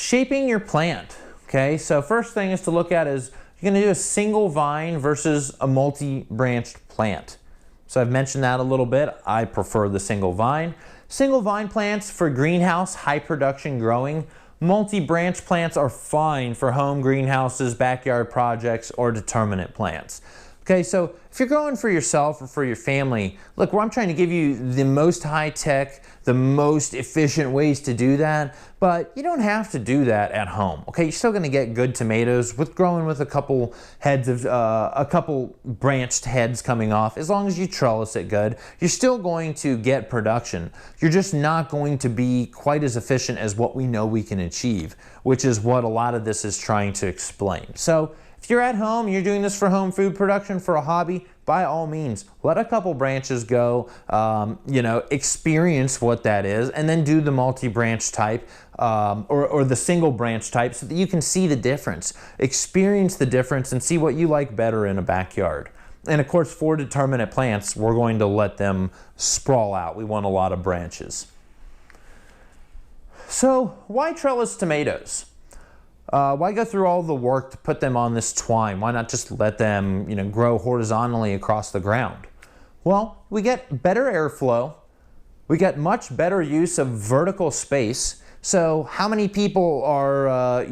Shaping your plant. Okay, so first thing is to look at is you're going to do a single vine versus a multi-branched plant. So I've mentioned that a little bit. I prefer the single vine. Single vine plants for greenhouse, high production growing. Multi-branch plants are fine for home greenhouses, backyard projects, or determinate plants. Okay, so if you're growing for yourself or for your family, look, I'm trying to give you the most high-tech, the most efficient ways to do that, but you don't have to do that at home. Okay, you're still going to get good tomatoes with growing with a couple heads of a couple branched heads coming off. As long as you trellis it good, you're still going to get production. You're just not going to be quite as efficient as what we know we can achieve, which is what a lot of this is trying to explain. So if you're at home, you're doing this for home food production, for a hobby, by all means, let a couple branches go, experience what that is, and then do the multi-branch type or the single branch type so that you can see the difference, experience the difference, and see what you like better in a backyard. And of course, for determinate plants, we're going to let them sprawl out. We want a lot of branches. So why trellis tomatoes? Why go through all the work to put them on this twine? Why not just let them, grow horizontally across the ground? Well, we get better airflow. We get much better use of vertical space. So how many people are,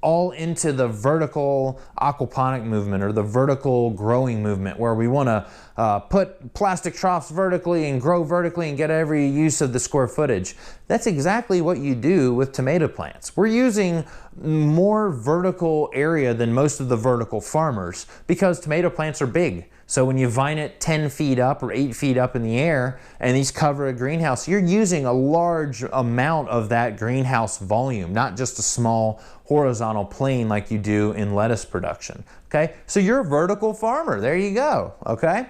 all into the vertical aquaponic movement or the vertical growing movement where we want to put plastic troughs vertically and grow vertically and get every use of the square footage? That's exactly what you do with tomato plants. We're using more vertical area than most of the vertical farmers because tomato plants are big. So when you vine it 10 feet up or 8 feet up in the air and these cover a greenhouse, you're using a large amount of that greenhouse volume, not just a small horizontal plane like you do in lettuce production. Okay, so you're a vertical farmer. There you go. Okay,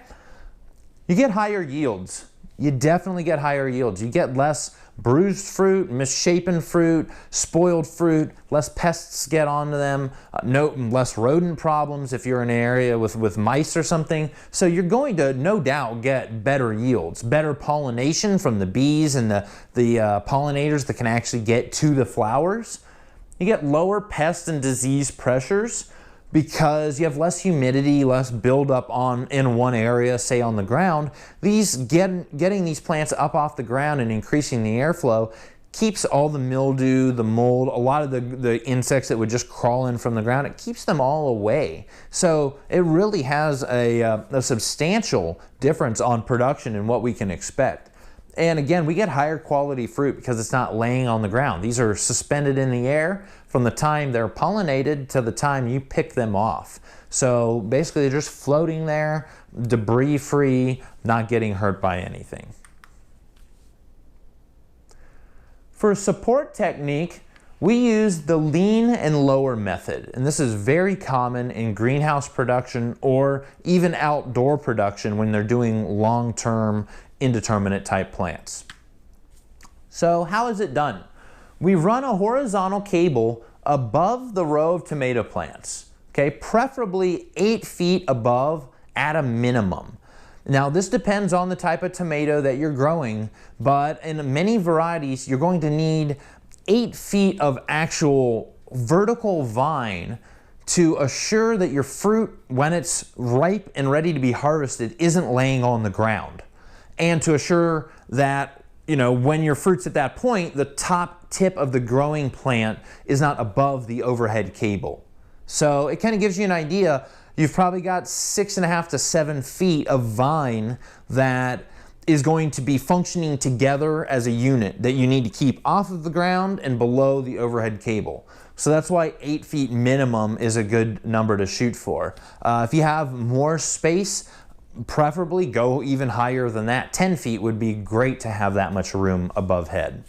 you get higher yields. You definitely get higher yields. You get less bruised fruit, misshapen fruit, spoiled fruit, less pests get onto them, less rodent problems if you're in an area with mice or something. So you're going to no doubt get better yields, better pollination from the bees and the pollinators that can actually get to the flowers. You get lower pest and disease pressures because you have less humidity, less buildup in one area, say on the ground. Getting these plants up off the ground and increasing the airflow keeps all the mildew, the mold, a lot of the insects that would just crawl in from the ground, it keeps them all away. So it really has a substantial difference on production and what we can expect. And again, we get higher quality fruit because it's not laying on the ground. These are suspended in the air from the time they're pollinated to the time you pick them off. So basically they're just floating there, debris free, not getting hurt by anything. For a support technique, we use the lean and lower method. And this is very common in greenhouse production or even outdoor production when they're doing long-term indeterminate type plants. So how is it done? We run a horizontal cable above the row of tomato plants, okay, preferably 8 feet above at a minimum. Now this depends on the type of tomato that you're growing, but in many varieties you're going to need 8 feet of actual vertical vine to assure that your fruit, when it's ripe and ready to be harvested, isn't laying on the ground. And to assure that, when your fruit's at that point, the top tip of the growing plant is not above the overhead cable. So it kind of gives you an idea. You've probably got 6.5 to 7 feet of vine that is going to be functioning together as a unit that you need to keep off of the ground and below the overhead cable. So that's why 8 feet minimum is a good number to shoot for. If you have more space, preferably go even higher than that. 10 feet would be great to have that much room above head.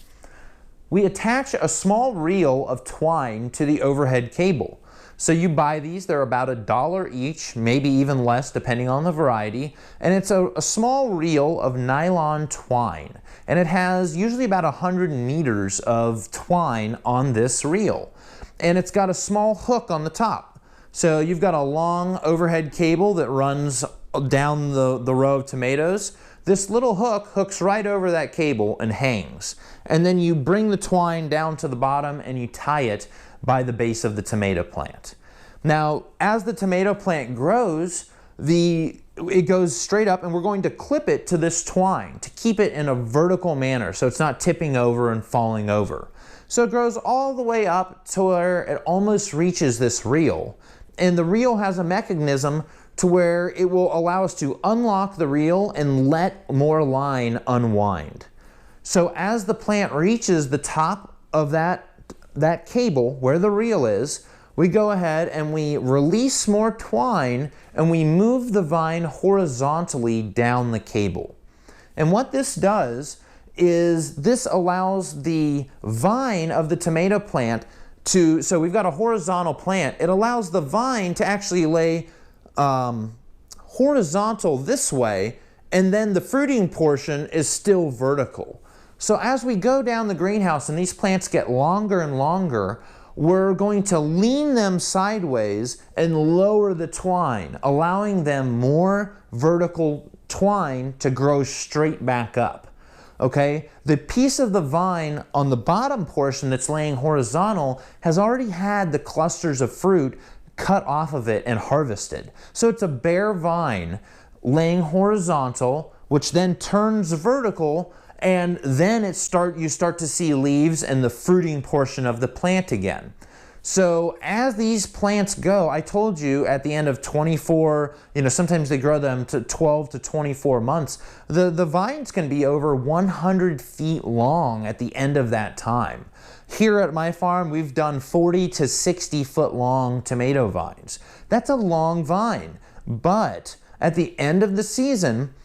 We attach a small reel of twine to the overhead cable. So you buy these, they're about $1 each, maybe even less depending on the variety. And it's a small reel of nylon twine. And it has usually about 100 meters of twine on this reel. And it's got a small hook on the top. So you've got a long overhead cable that runs down the row of tomatoes. this little hook hooks right over that cable and hangs. And then you bring the twine down to the bottom and you tie it by the base of the tomato plant. Now, as the tomato plant grows, it goes straight up, and we're going to clip it to this twine to keep it in a vertical manner so it's not tipping over and falling over. So it grows all the way up to where it almost reaches this reel. And the reel has a mechanism to where it will allow us to unlock the reel and let more line unwind. So as the plant reaches the top of that cable where the reel is, we go ahead and we release more twine and we move the vine horizontally down the cable. And what this does is this allows the vine of the tomato plant to, so we've got a horizontal plant, it allows the vine to actually lay horizontal this way, and then the fruiting portion is still vertical. So as we go down the greenhouse and these plants get longer and longer, we're going to lean them sideways and lower the twine, allowing them more vertical twine to grow straight back up. Okay, the piece of the vine on the bottom portion that's laying horizontal has already had the clusters of fruit cut off of it and harvested. So it's a bare vine laying horizontal, which then turns vertical, and then you start to see leaves and the fruiting portion of the plant again. So as these plants go, I told you at the end of 24, sometimes they grow them to 12 to 24 months, the vines can be over 100 feet long at the end of that time. Here at my farm, we've done 40 to 60 foot long tomato vines. That's a long vine, but at the end of the season,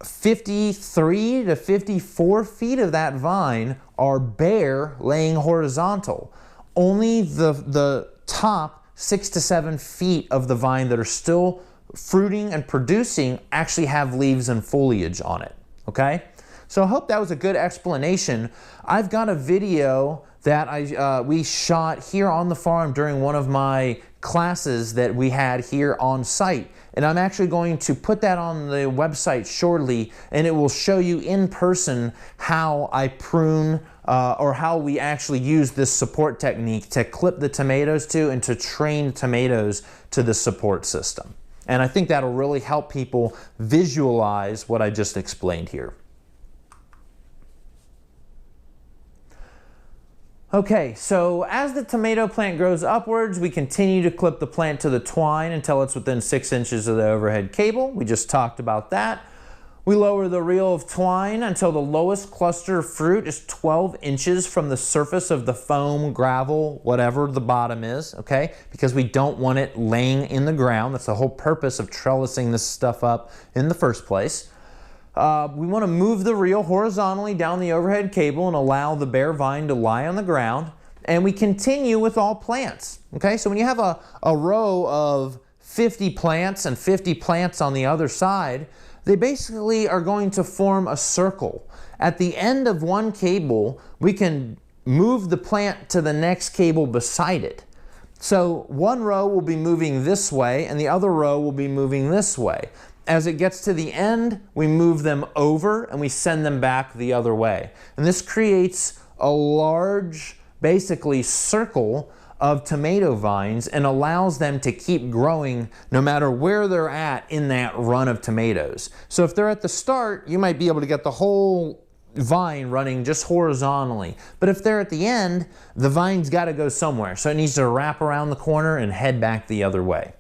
53 to 54 feet of that vine are bare, laying horizontal. Only the top 6 to 7 feet of the vine that are still fruiting and producing actually have leaves and foliage on it, okay? So I hope that was a good explanation. I've got a video that we shot here on the farm during one of my classes that we had here on site. And I'm actually going to put that on the website shortly, and it will show you in person how I prune or how we actually use this support technique to clip the tomatoes to and to train tomatoes to the support system. And I think that'll really help people visualize what I just explained here. Okay, so as the tomato plant grows upwards, we continue to clip the plant to the twine until it's within 6 inches of the overhead cable. We just talked about that. We lower the reel of twine until the lowest cluster of fruit is 12 inches from the surface of the foam, gravel, whatever the bottom is, okay? Because we don't want it laying in the ground. That's the whole purpose of trellising this stuff up in the first place. We want to move the reel horizontally down the overhead cable and allow the bare vine to lie on the ground. And we continue with all plants. Okay, so when you have a row of 50 plants and 50 plants on the other side, they basically are going to form a circle. At the end of one cable, we can move the plant to the next cable beside it. So one row will be moving this way and the other row will be moving this way. As it gets to the end, we move them over and we send them back the other way. And this creates a large, basically, circle of tomato vines and allows them to keep growing no matter where they're at in that run of tomatoes. So if they're at the start, you might be able to get the whole vine running just horizontally. But if they're at the end, the vine's got to go somewhere. So it needs to wrap around the corner and head back the other way.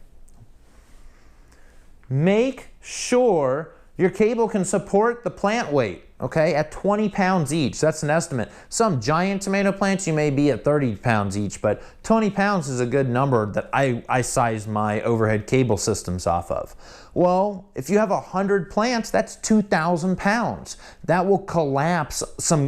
Make sure your cable can support the plant weight, okay, at 20 pounds each. That's an estimate. Some giant tomato plants, you may be at 30 pounds each, but 20 pounds is a good number that I size my overhead cable systems off of. Well, if you have 100 plants, that's 2,000 pounds. That will collapse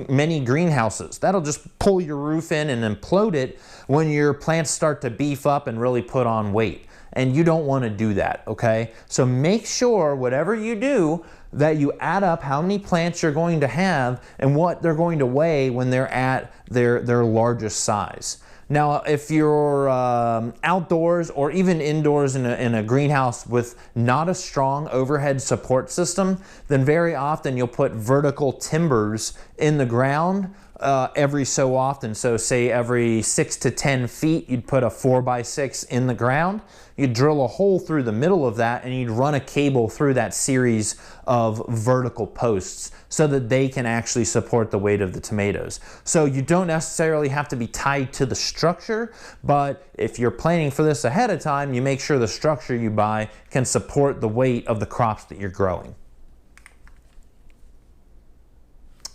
many greenhouses. That'll just pull your roof in and implode it when your plants start to beef up and really put on weight. And you don't want to do that, okay? So make sure, whatever you do, that you add up how many plants you're going to have and what they're going to weigh when they're at their largest size. Now, if you're outdoors or even indoors in a greenhouse with not a strong overhead support system, then very often you'll put vertical timbers in the ground every so often. So say every 6 to 10 feet, you'd put a 4x6 in the ground. You'd drill a hole through the middle of that and you'd run a cable through that series of vertical posts so that they can actually support the weight of the tomatoes. So you don't necessarily have to be tied to the structure, but if you're planning for this ahead of time, you make sure the structure you buy can support the weight of the crops that you're growing.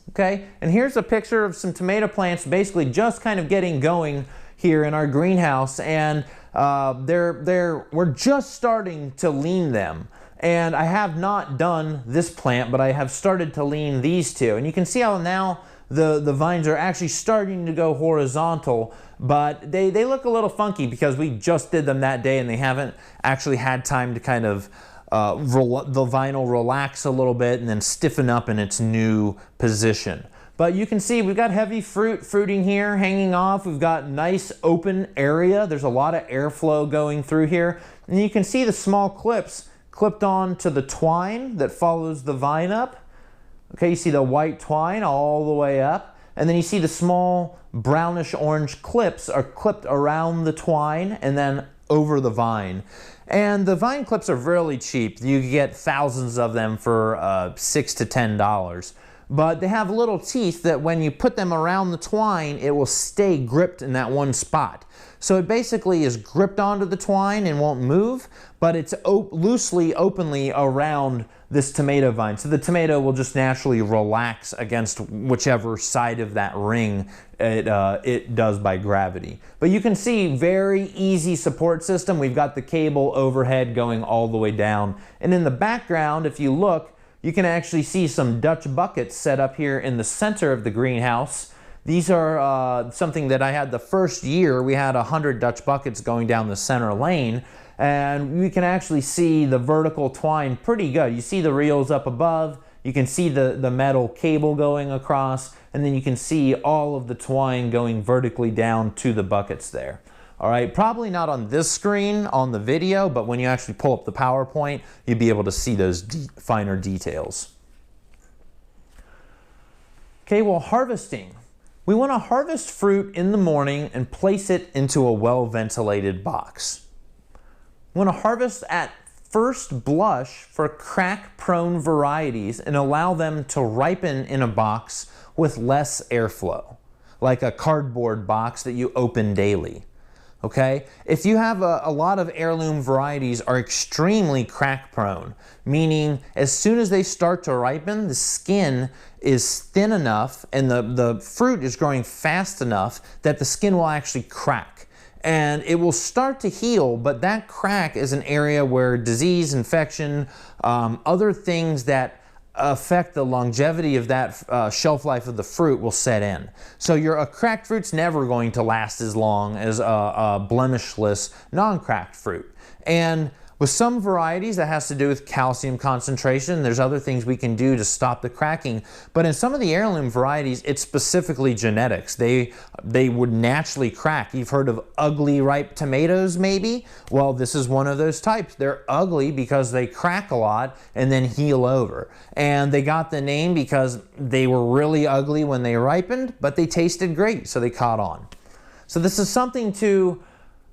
Okay, and here's a picture of some tomato plants basically just kind of getting going here in our greenhouse, and we're just starting to lean them. And I have not done this plant, but I have started to lean these two. And you can see how now the vines are actually starting to go horizontal, but they look a little funky because we just did them that day and they haven't actually had time to kind of the vinyl relax a little bit and then stiffen up in its new position. But you can see we've got heavy fruiting here hanging off. We've got nice open area. There's a lot of airflow going through here. And you can see the small clips clipped on to the twine that follows the vine up. Okay, you see the white twine all the way up. And then you see the small brownish orange clips are clipped around the twine and then over the vine. And the vine clips are really cheap. You get thousands of them for $6 to $10. But they have little teeth that when you put them around the twine, it will stay gripped in that one spot. So it basically is gripped onto the twine and won't move, but it's loosely, openly around this tomato vine. So the tomato will just naturally relax against whichever side of that ring it does by gravity. But you can see very easy support system. We've got the cable overhead going all the way down. And in the background, if you look, you can actually see some Dutch buckets set up here in the center of the greenhouse. These are something that I had the first year. We had 100 Dutch buckets going down the center lane, and we can actually see the vertical twine pretty good. You see the reels up above, you can see the metal cable going across, and then you can see all of the twine going vertically down to the buckets there. All right, probably not on this screen on the video, but when you actually pull up the PowerPoint, you'll be able to see those finer details. Okay, well, harvesting. We want to harvest fruit in the morning and place it into a well-ventilated box. We want to harvest at first blush for crack-prone varieties and allow them to ripen in a box with less airflow, like a cardboard box that you open daily. Okay, if you have a lot of heirloom varieties are extremely crack prone, meaning as soon as they start to ripen, the skin is thin enough and the fruit is growing fast enough that the skin will actually crack. And it will start to heal, but that crack is an area where disease, infection, other things that affect the longevity of that shelf life of the fruit will set in. So a cracked fruit's never going to last as long as a blemishless non-cracked fruit. And with some varieties that has to do with calcium concentration. There's other things we can do to stop the cracking. But in some of the heirloom varieties, it's specifically genetics. They would naturally crack. You've heard of ugly ripe tomatoes maybe? Well, this is one of those types. They're ugly because they crack a lot and then heal over. And they got the name because they were really ugly when they ripened, but they tasted great, so they caught on. So this is something to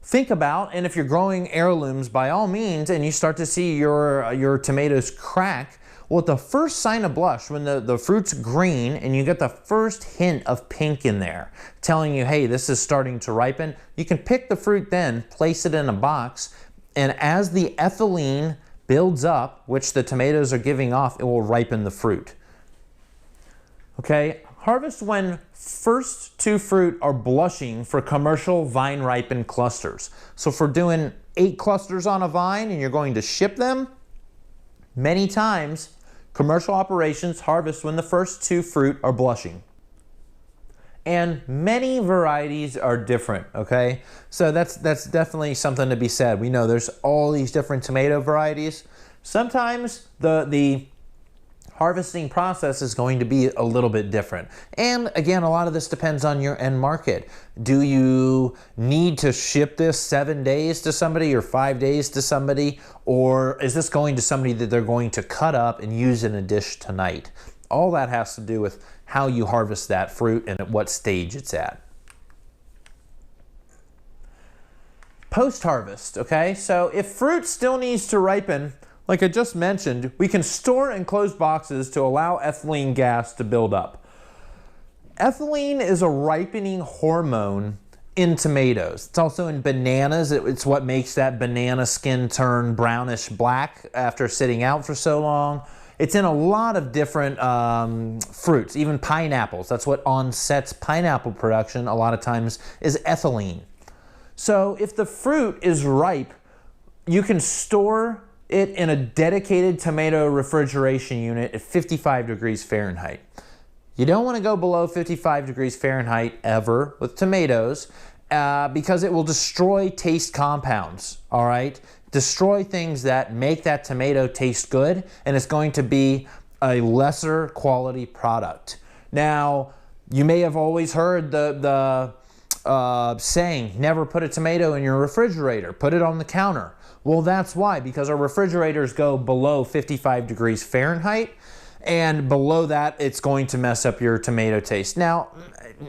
think about, and if you're growing heirlooms, by all means, and you start to see your tomatoes crack, well, the first sign of blush, when the fruit's green and you get the first hint of pink in there, telling you, hey, this is starting to ripen, you can pick the fruit then, place it in a box, and as the ethylene builds up, which the tomatoes are giving off, it will ripen the fruit. Okay, harvest when first two fruit are blushing for commercial vine ripened clusters. So if we're doing 8 clusters on a vine and you're going to ship them, many times commercial operations harvest when the first 2 fruit are blushing. And many varieties are different, okay? So that's definitely something to be said. We know there's all these different tomato varieties. Sometimes the harvesting process is going to be a little bit different. And again, a lot of this depends on your end market. Do you need to ship this 7 days to somebody or 5 days to somebody? Or is this going to somebody that they're going to cut up and use in a dish tonight? All that has to do with how you harvest that fruit and at what stage it's at. Post-harvest, okay? So if fruit still needs to ripen, like I just mentioned, we can store in closed boxes to allow ethylene gas to build up. Ethylene is a ripening hormone in tomatoes. It's also in bananas. It's what makes that banana skin turn brownish black after sitting out for so long. It's in a lot of different fruits, even pineapples. That's what onsets pineapple production a lot of times is ethylene. So if the fruit is ripe, you can store it in a dedicated tomato refrigeration unit at 55 degrees Fahrenheit. You don't want to go below 55 degrees Fahrenheit ever with tomatoes because it will destroy taste compounds, all right? Destroy things that make that tomato taste good, and it's going to be a lesser quality product. Now, you may have always heard the saying, never put a tomato in your refrigerator, put it on the counter. Well, that's why, because our refrigerators go below 55 degrees Fahrenheit, and below that, it's going to mess up your tomato taste. Now,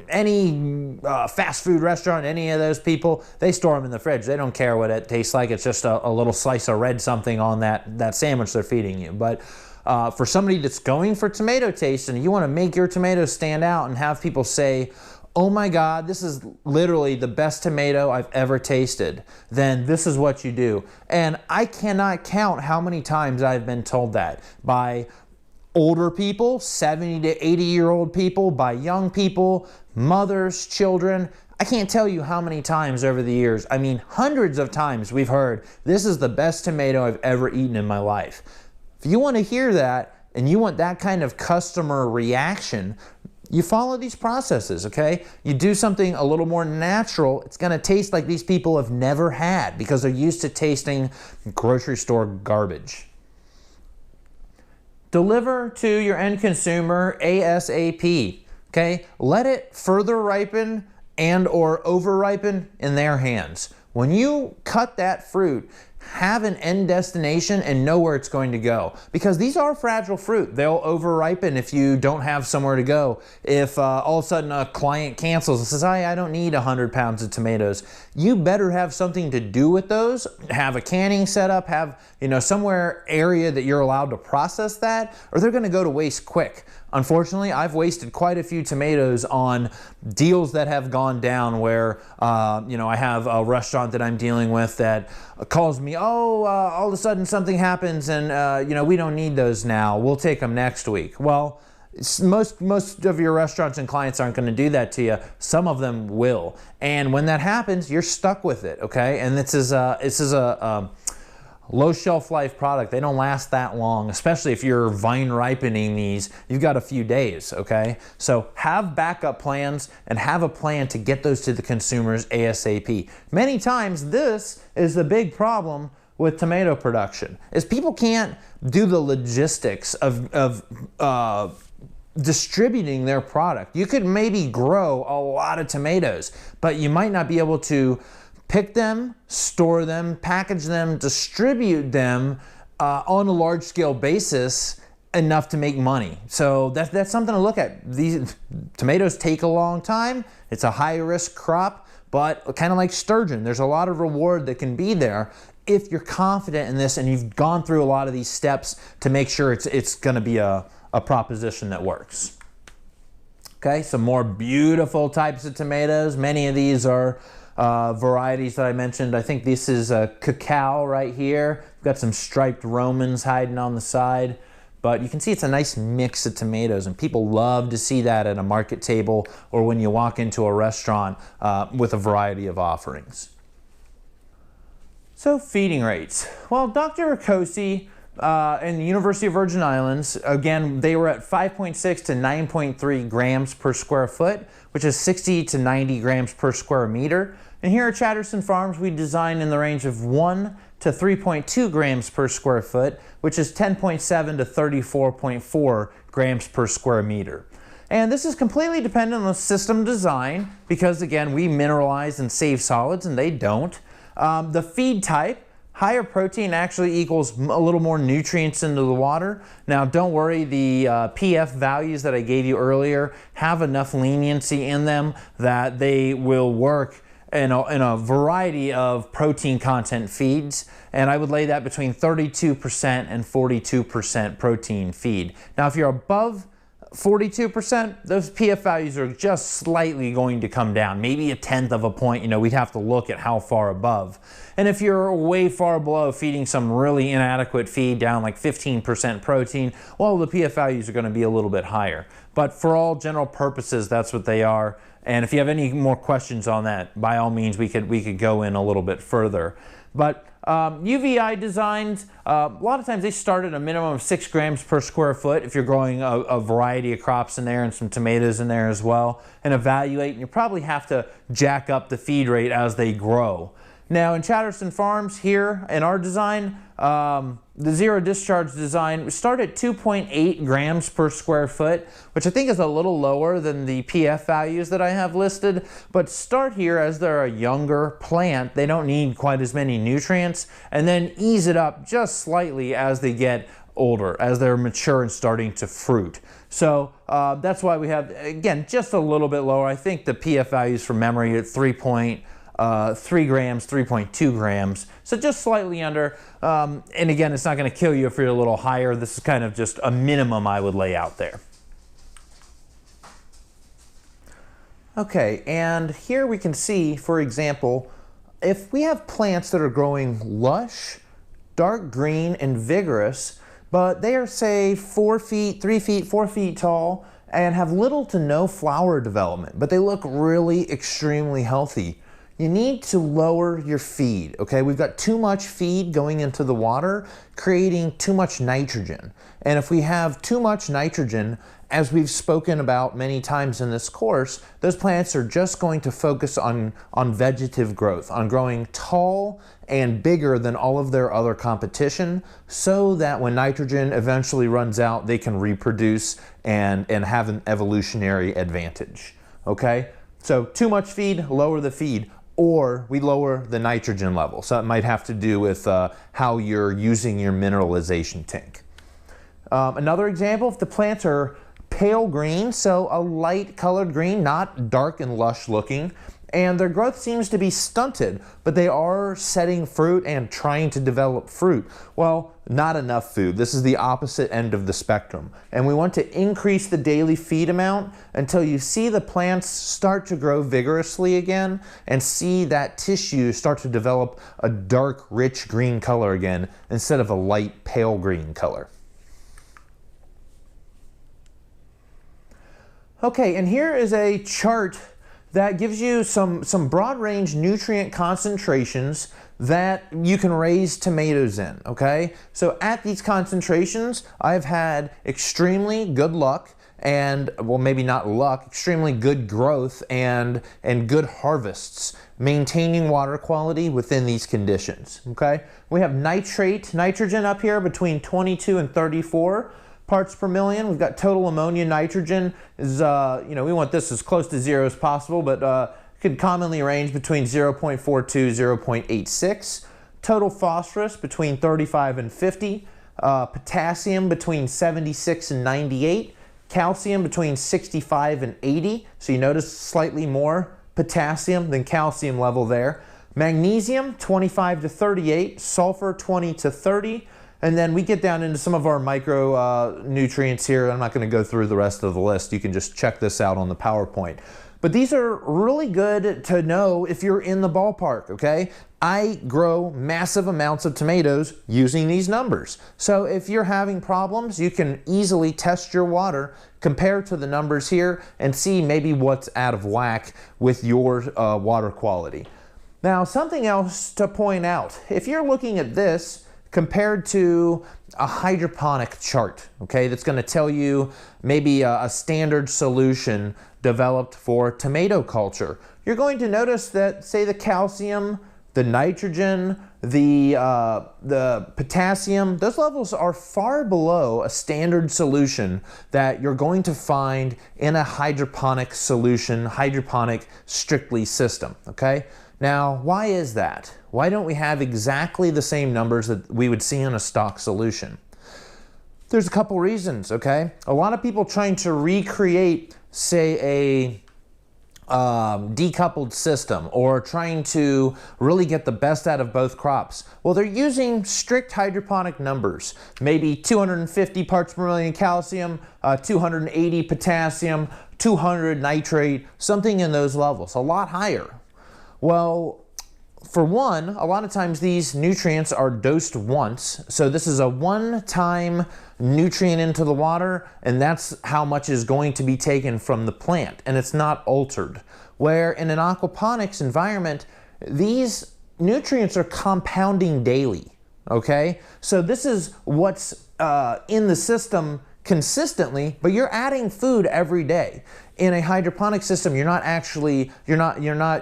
any fast food restaurant, any of those people, they store them in the fridge. They don't care what it tastes like. It's just a little slice of red something on that sandwich they're feeding you. But for somebody that's going for tomato taste and you want to make your tomatoes stand out and have people say, oh my God, this is literally the best tomato I've ever tasted, then this is what you do. And I cannot count how many times I've been told that by older people, 70 to 80-year-old people, by young people, mothers, children. I can't tell you how many times over the years, I mean hundreds of times we've heard, this is the best tomato I've ever eaten in my life. If you want to hear that and you want that kind of customer reaction, you follow these processes, okay? You do something a little more natural, it's gonna taste like these people have never had because they're used to tasting grocery store garbage. Deliver to your end consumer ASAP, okay? Let it further ripen and or over ripen in their hands. When you cut that fruit, have an end destination and know where it's going to go. Because these are fragile fruit. They'll over ripen if you don't have somewhere to go. If all of a sudden a client cancels and says, I don't need 100 pounds of tomatoes, you better have something to do with those. Have a canning setup, have somewhere area that you're allowed to process that, or they're gonna go to waste quick. Unfortunately, I've wasted quite a few tomatoes on deals that have gone down where, I have a restaurant that I'm dealing with that calls me, all of a sudden something happens and, we don't need those now. We'll take them next week. Well, most of your restaurants and clients aren't going to do that to you. Some of them will. And when that happens, you're stuck with it, okay? And this is a low shelf life product. They don't last that long, especially if you're vine ripening these. You've got a few days, okay? So have backup plans and have a plan to get those to the consumers ASAP. Many times this is the big problem with tomato production, is people can't do the logistics of distributing their product. You could maybe grow a lot of tomatoes, but you might not be able to pick them, store them, package them, distribute them on a large scale basis enough to make money. So that's something to look at. These tomatoes take a long time. It's a high risk crop, but kind of like sturgeon, there's a lot of reward that can be there if you're confident in this and you've gone through a lot of these steps to make sure it's gonna be a proposition that works. Okay, some more beautiful types of tomatoes. Many of these are varieties that I mentioned. I think this is a cacao right here. We've got some striped Romans hiding on the side, but you can see it's a nice mix of tomatoes, and people love to see that at a market table or when you walk into a restaurant with a variety of offerings. So feeding rates. Well, Dr. Ricosi in the University of Virgin Islands, again, they were at 5.6 to 9.3 grams per square foot, which is 60 to 90 grams per square meter. And here at Chatterson Farms, we design in the range of 1 to 3.2 grams per square foot, which is 10.7 to 34.4 grams per square meter. And this is completely dependent on the system design because, again, we mineralize and save solids and they don't. The feed type, higher protein actually equals a little more nutrients into the water. Now, don't worry, the PF values that I gave you earlier have enough leniency in them that they will work in a variety of protein content feeds, and I would lay that between 32% and 42% protein feed. Now, if you're above 42%, those PF values are just slightly going to come down, maybe a tenth of a point. We'd have to look at how far above. And if you're way far below, feeding some really inadequate feed down like 15% protein, well, the PF values are going to be a little bit higher. But for all general purposes, that's what they are. And if you have any more questions on that, by all means, we could go in a little bit further. But UVI designs, a lot of times they start at a minimum of 6 grams per square foot if you're growing a variety of crops in there and some tomatoes in there as well, and evaluate, and you probably have to jack up the feed rate as they grow. Now in Chatterson Farms here in our design, the zero discharge design, we start at 2.8 grams per square foot, which I think is a little lower than the PF values that I have listed, but start here as they're a younger plant. They don't need quite as many nutrients, and then ease it up just slightly as they get older, as they're mature and starting to fruit. So that's why we have, again, just a little bit lower. I think the PF values from memory at 3 grams, 3.2 grams, so just slightly under. And again, it's not going to kill you if you're a little higher. This is kind of just a minimum I would lay out there. Okay, and here we can see, for example, if we have plants that are growing lush, dark green, and vigorous, but they are, say, 4 feet, 3 feet, 4 feet tall, and have little to no flower development, but they look really extremely healthy, you need to lower your feed, okay? We've got too much feed going into the water, creating too much nitrogen. And if we have too much nitrogen, as we've spoken about many times in this course, those plants are just going to focus on vegetative growth, on growing tall and bigger than all of their other competition, so that when nitrogen eventually runs out, they can reproduce and have an evolutionary advantage, okay? So too much feed, lower the feed. Or we lower the nitrogen level. So it might have to do with how you're using your mineralization tank. Another example, if the plants are pale green, so a light colored green, not dark and lush looking, and their growth seems to be stunted, but they are setting fruit and trying to develop fruit. Well, not enough food. This is the opposite end of the spectrum. And we want to increase the daily feed amount until you see the plants start to grow vigorously again and see that tissue start to develop a dark, rich green color again instead of a light, pale green color. Okay, and here is a chart that gives you some broad range nutrient concentrations that you can raise tomatoes in, okay? So at these concentrations, I've had extremely good luck and, well, maybe not luck, extremely good growth and good harvests, maintaining water quality within these conditions, okay? We have nitrogen up here between 22 and 34 parts per million. We've got total ammonia nitrogen is, we want this as close to 0 as possible, but could commonly range between 0.42, 0.86. Total phosphorus between 35 and 50. Potassium between 76 and 98. Calcium between 65 and 80. So you notice slightly more potassium than calcium level there. Magnesium 25 to 38. Sulfur 20 to 30. And then we get down into some of our micronutrients here. I'm not going to go through the rest of the list. You can just check this out on the PowerPoint. But these are really good to know if you're in the ballpark, okay? I grow massive amounts of tomatoes using these numbers. So if you're having problems, you can easily test your water, compare to the numbers here, and see maybe what's out of whack with your water quality. Now, something else to point out. If you're looking at this, compared to a hydroponic chart, okay, that's going to tell you maybe a standard solution developed for tomato culture. You're going to notice that, say, the calcium, the nitrogen, the potassium, those levels are far below a standard solution that you're going to find in a hydroponic solution, hydroponic strictly system, okay? Now, why is that? Why don't we have exactly the same numbers that we would see in a stock solution? There's a couple reasons, okay? A lot of people trying to recreate, say, a decoupled system, or trying to really get the best out of both crops. Well, they're using strict hydroponic numbers, maybe 250 parts per million calcium, 280 potassium, 200 nitrate, something in those levels, a lot higher. Well, for one, a lot of times these nutrients are dosed once, so this is a one-time nutrient into the water, and that's how much is going to be taken from the plant, and it's not altered. Where in an aquaponics environment, these nutrients are compounding daily, okay? So this is what's in the system consistently, but you're adding food every day. In a hydroponic system, you're not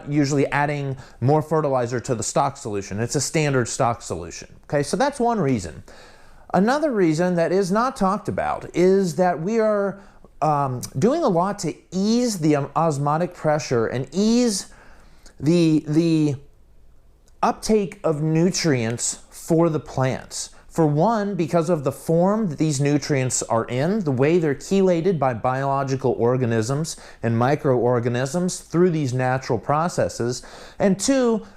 usually adding more fertilizer to the stock solution. It's a standard stock solution. Okay, so that's one reason. Another reason that is not talked about is that we are doing a lot to ease the osmotic pressure and ease the uptake of nutrients for the plants. For one, because of the form that these nutrients are in, the way they're chelated by biological organisms and microorganisms through these natural processes. And two,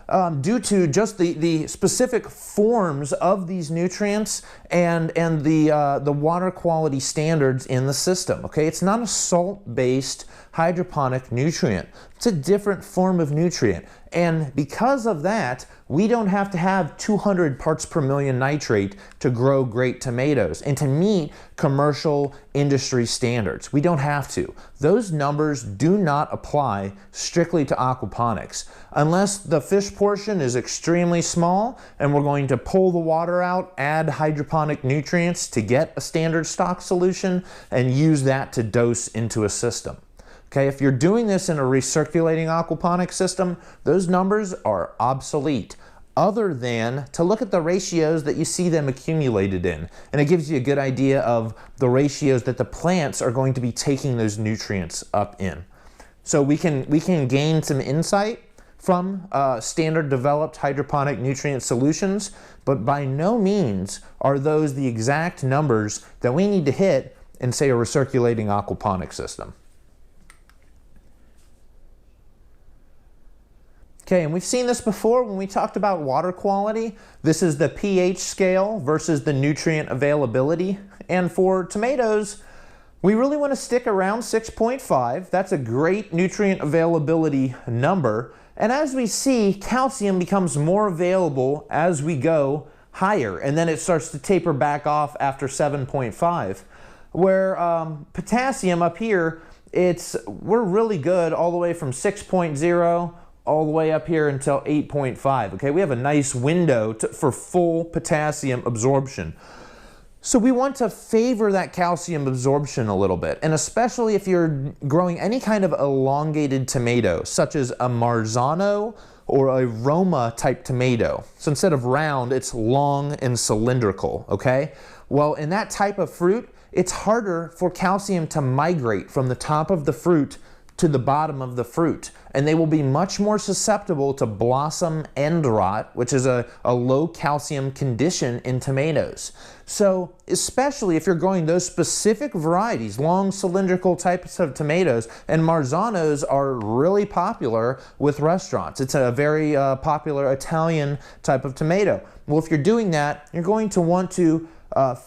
due to just the specific forms of these nutrients and the water quality standards in the system. Okay, it's not a salt-based hydroponic nutrient. It's a different form of nutrient. And because of that, we don't have to have 200 parts per million nitrate to grow great tomatoes and to meet commercial industry standards. We don't have to. Those numbers do not apply strictly to aquaponics. Unless the fish portion is extremely small and we're going to pull the water out, add hydroponic nutrients to get a standard stock solution, and use that to dose into a system. Okay, if you're doing this in a recirculating aquaponic system, those numbers are obsolete, other than to look at the ratios that you see them accumulated in. And it gives you a good idea of the ratios that the plants are going to be taking those nutrients up in. So we can gain some insight from standard developed hydroponic nutrient solutions, but by no means are those the exact numbers that we need to hit in, say, a recirculating aquaponic system. Okay, and we've seen this before when we talked about water quality. This is the pH scale versus the nutrient availability. And for tomatoes, we really want to stick around 6.5. That's a great nutrient availability number. And as we see, calcium becomes more available as we go higher, and then it starts to taper back off after 7.5. Where potassium up here, we're really good all the way from 6.0 all the way up here until 8.5. Okay, we have a nice window for full potassium absorption. So we want to favor that calcium absorption a little bit, and especially if you're growing any kind of elongated tomato, such as a Marzano or a Roma type tomato. So instead of round, it's long and cylindrical, okay? Well, in that type of fruit, it's harder for calcium to migrate from the top of the fruit to the bottom of the fruit, and they will be much more susceptible to blossom end rot, which is a low calcium condition in tomatoes. So especially if you're growing those specific varieties, long cylindrical types of tomatoes, and Marzanos are really popular with restaurants. It's a very popular Italian type of tomato. Well, if you're doing that, you're going to want to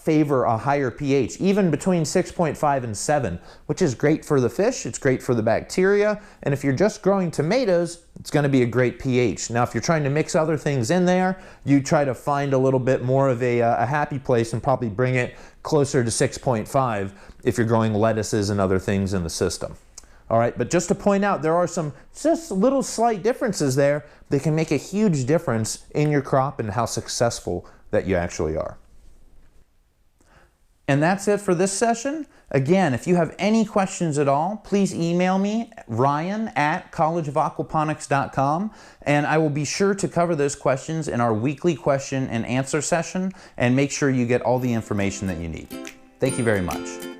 favor a higher pH, even between 6.5 and 7, which is great for the fish, it's great for the bacteria, and if you're just growing tomatoes, it's going to be a great pH. Now, if you're trying to mix other things in there, you try to find a little bit more of a happy place and probably bring it closer to 6.5 if you're growing lettuces and other things in the system. All right, but just to point out, there are some just little slight differences there that can make a huge difference in your crop and how successful that you actually are. And that's it for this session. Again, if you have any questions at all, please email me, ryan@collegeofaquaponics.com, and I will be sure to cover those questions in our weekly question and answer session and make sure you get all the information that you need. Thank you very much.